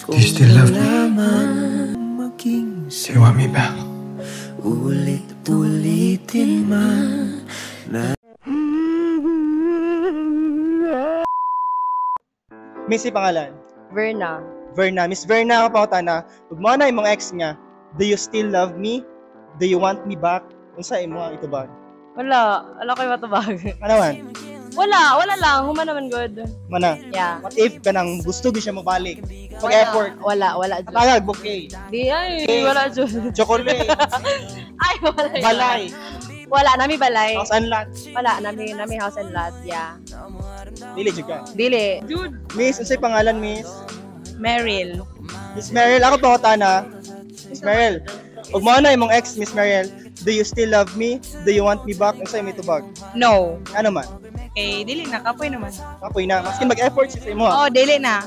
Do you still love me? Do you want me back? Ulit-ulitin man. Missy pangalan? Verna. Verna. Miss Verna, ako pa na. Huwag mo na imong ex niya. Do you still love me? Do you want me back? Kung sa imo ang ito ba? Wala kayo matubag. Ano man? Wala lang. Human naman good. Mana? Yeah. What if ka nang gusto di siya mabalik? Pag-effort. Wala. Tagag, bouquet. Di ay, Okay. wala dyan. Chocolate. Ay, wala. Balay. Wala, nami balay. House and lot. Wala, nami house and lot. Yeah. Dili, juga. Dili. Miss, unsay pangalan, Miss? Meryl. Miss Meryl, ako pa na. Miss Meryl. Huwag mo na imong ex, Miss Meryl. Do you still love me? Do you want me back? Unsay may tubag? No. Ano man? Eh, dili na. Kapoy naman. Kapoy na. Maskin mag-effort siya sa imo. Oh, dili na.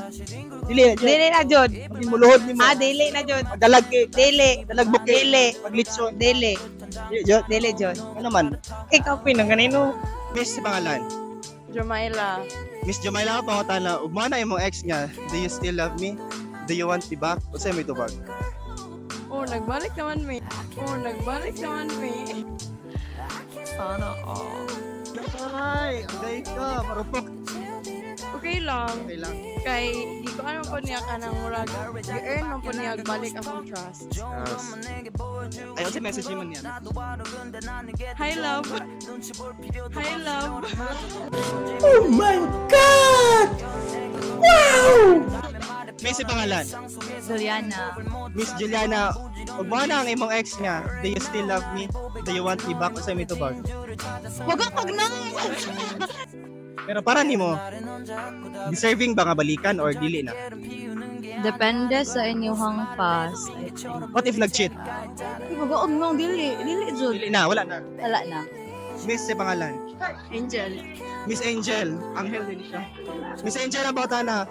Dili na, Jod. Dili na, Jod. Muluhod ni mo. Dili na, Jod. Magdalag cake. Dili. Dalag bouquet. Dili. Maglitson. Dili. Dili, Jod. Dili, Jod. Ano man? Eh, kapoy na ganino. Miss, si pangalan? Jamaila. Miss Jamaila, ka pangutan na. Huwag mo na imong ex niya. Do you still love me? Do you want me back? Unsay may tubag? Oh, nagbalik naman, may. Sana all. Ay, okay ka. Marupok. Okay lang. Okay lang. Kay, di ko ano po niya ka ng murag. I-earn mo po niya balik akong trust. Yes. Ay, unsay message mo niyan? Hi, love. Hi, love. Oh my God! Wow! May si pangalan? Juliana. Miss Juliana, huwag mo na ang imong ex niya. Do you still love me? Do you want me back? Unsay may tubag? Wag na. Pero para nimo, deserving ba nga balikan or dili na? Depende sa inyong past. What if nag-cheat? Wag na, dili, Jod. Dili na, wala na. Wala na. Miss si pangalan? Angel. Miss Angel. Angel din siya. Miss Angel, about na.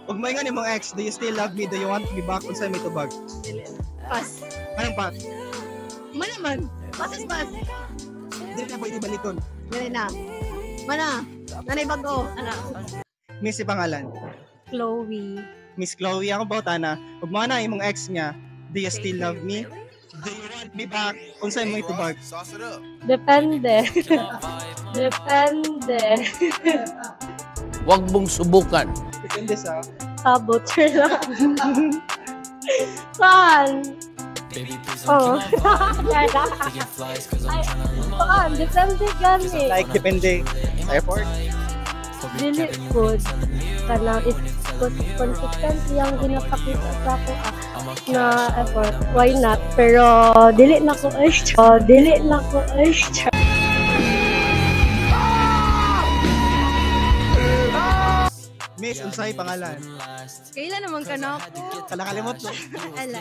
Huwag mo ingan imong ex. Do you still love me? Do you want me back? Unsay may tubag? Pass. Anong pa? Manaman. Pass. Dili na pwede balikon. Dili na. Mana? Nanay bago. Ana. Miss si pangalan? Chloe. Miss Chloe, ako about na. Huwag mo na imong ex niya. Do you still love me? Do you want me back? Unsay may tubag? Depende. Depende. Huwag mong subukan. Depende sa... Saboteur lang. Saan? Oh. Ay, saan? Depende gani. Like, depende sa effort. Dili good. Kanang it's consistent yung ginapakita sa ako na effort. Why not? Pero dili na ko Miss, unsay pangalan? Kailan naman ka na ako? Kalakalimot mo. Ala.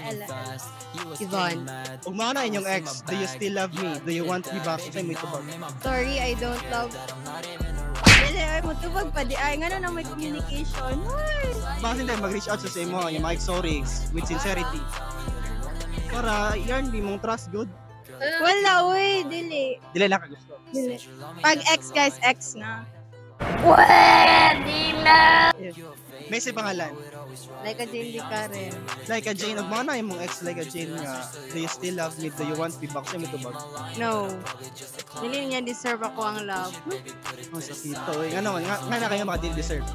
Yvonne. Huwag mo na inyong ex. Do you still love me? Do you want me back? Unsay may tubag? Sorry, I don't love. Dili, ay matubag pa. Di ay, nga na may communication. Ay. Bakit tayo mag-reach out sa imo, yung mga sorry with sincerity. Para yan, di mong trust good. Wala, uy. Dili. Dili lang ka gusto. Dili. Pag ex, guys, ex na. May si pangalan. Like a Jane Di Karen. Like a Jane, huwag mo na imong ex like a Jane nga. Do you still love me? Do you want me back? Sa'yo mo tubag? No. Dili niya deserve ako ang love. Oh, sakito. Nga na kayo maka-deserve.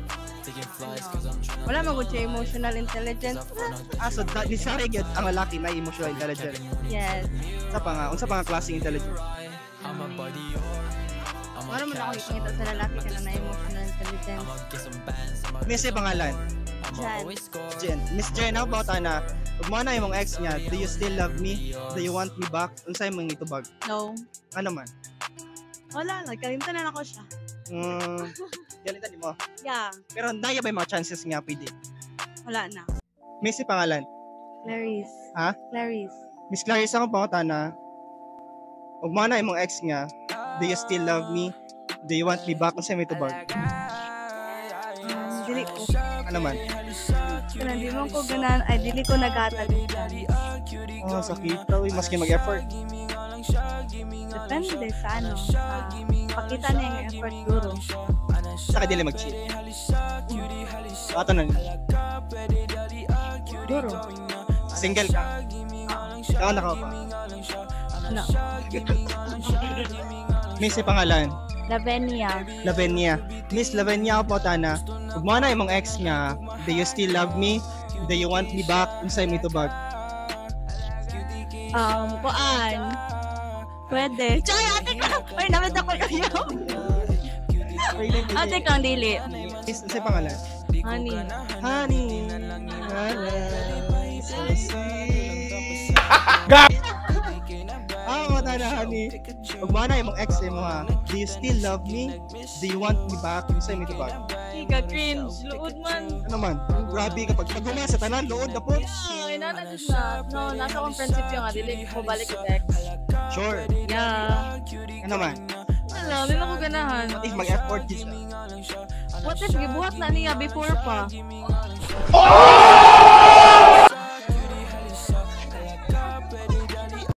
Wala magod siya emotional intelligence. So, nisari gyud ang lalaki na emotional intelligent. Yes. Unsa pa nga klaseng intelligent? Wala man ako ikita sa lalaki ka na emotional intelligence. Miss si pangalan? Jan. Jen. Miss Jen, how about na? Huwag mo na imong ex niya. Do you still love me? Do you want me back? Unsay mong itubag? No. Ano man? Wala, nagkalimtan na ako siya. Galitan mo. Yeah. Pero naya ba yung mga chances nga pwede? Wala na. Miss si pangalan? Clarice. Ha? Clarice. Miss Clarice, ako pangutana. Huwag mo na imong ex niya. Do you still love me? Do you want me back? Unsay may tubag? Dili ko. Ano man? Kaya di mo ko ganan, ay dili ko naghatag. Oh, sakit daw. Maski mag-effort. Depende sa ano. Pakita niya yung effort duro. Saka dili mag-cheat. So, ato na. Siguro. Single ka? Ikaw na ka pa? No. Miss, si pangalan? Lavenia. Lavenia. Miss Lavenia po, Tana. Huwag mo na yung ex nga. Do you still love me? Do you want me back? Unsay mo ito bag? Kuan. Pwede. Tsaka ate ka! Ay, namit ako kayo. Ate kang dili. Miss, unsay pangalan? Honey. Honey. So sweet. Mo, Tana, honey. Huwag mo na yung ex mo ha. Do you still love me? Do you want me back? Unsay mo ito bag? Ika cringe. Luod man. Ano man? Grabe kapag pag sa tanan, lood na po. Ay, nanadis na. No, nasa akong prinsipyo nga. Dili ko balik yung ex. Sure. Yeah. Ano man? Alam, hindi na ko ganahan. What if mag-effort dito? What if gibuhat na niya before pa? Oh!